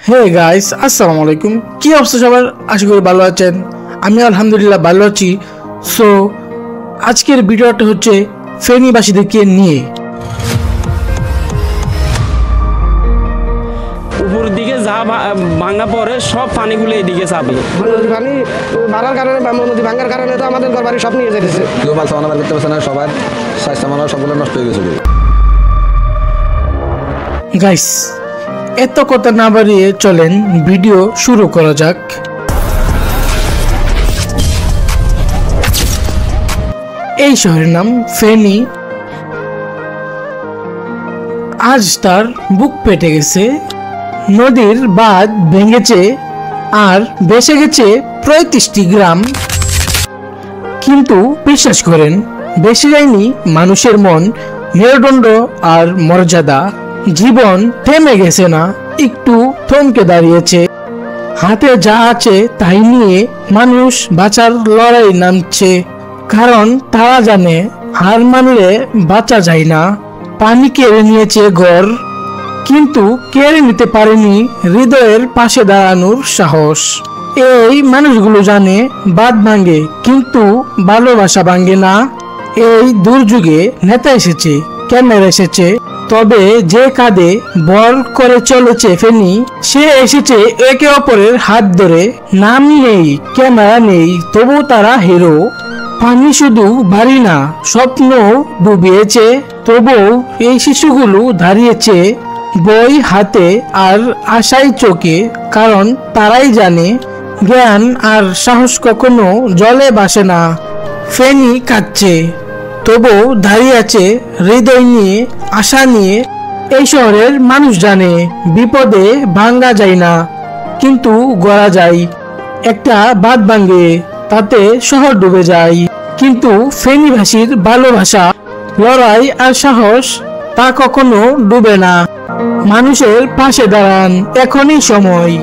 Hey guys, আসসালামু আলাইকুম। কি অবস্থা সবার? আশা করি ভালো আছেন। আমি আলহামদুলিল্লাহ ভালো আছি। সো আজকের ভিডিওটা হচ্ছে ফেনীবাসীদেরকে নিয়ে। উপর দিকে যা ভাঙা পড়ে সব পানিগুলো এদিকে চাপে। নদী পানি বাড়ার কারণে বা নদী ভাঙার কারণে তো আমাদের ঘর বাড়ি সব নিয়ে যেতেছে। কেউ মাল সামানা বার করতে পারছে না, সবার স্বাস্থ্য মানা সবগুলো নষ্ট হয়ে গেছে। গাইস, এত কথা না বাড়িয়ে চলেন ভিডিও শুরু করা যাক। এই শহরের নাম ফেনী। আজ তার বুক পেটে গেছে, নদীর বাঁধ ভেঙেছে আর বেসে গেছে 35টি গ্রাম। কিন্তু বিশ্বাস করেন, বেশি যায়নি মানুষের মন, মেরুদণ্ড আর মর্যাদা। জীবন থেমে গেছে না, একটু থমকে দাঁড়িয়েছে। হাতে যা আছে তাই নিয়ে মানুষ বাঁচার লড়াই নামছে, কারণ তারা জানে হার মানলে বাঁচা যায় না। পানি কেড়ে নিয়েছে ঘর, কিন্তু কেড়ে নিতে পারেনি হৃদয়ের পাশে দাঁড়ানোর সাহস। এই মানুষগুলো জানে বাঁধ ভাঙে, কিন্তু ভালোবাসা ভাঙে না। এই দুর্যোগে নেতা এসেছে, ক্যামেরা এসেছে, তবে যে কাঁধে ভর করে চলেছে ফেনী, সে এসেছে একে অপরের হাত ধরে। নাম নেই, ক্যামেরা নেই, তবু তারা হিরো। পানি শুধু বাড়ি না, স্বপ্ন ডুবিয়েছে, তবুও এই শিশুগুলো দাঁড়িয়েছে বই হাতে আর আশায় চোখে, কারণ তারাই জানে জ্ঞান আর সাহস কখনো জলে ভাসে না। ফেনী কাঁদছে, তবুও দাঁড়িয়ে আছে হৃদয় নিয়ে, আশা নিয়ে। এই শহরের মানুষ জানে বিপদে ভাঙ্গা যায় না, কিন্তু গড়া যায়। একটা বাঁধ ভাঙ্গে, তাতে শহর ডুবে যায়, কিন্তু ফেনীবাসীর ভালোবাসা, লড়াই আর সাহস তা কখনো ডুবে না। মানুষের পাশে দাঁড়ান, এখনই সময়।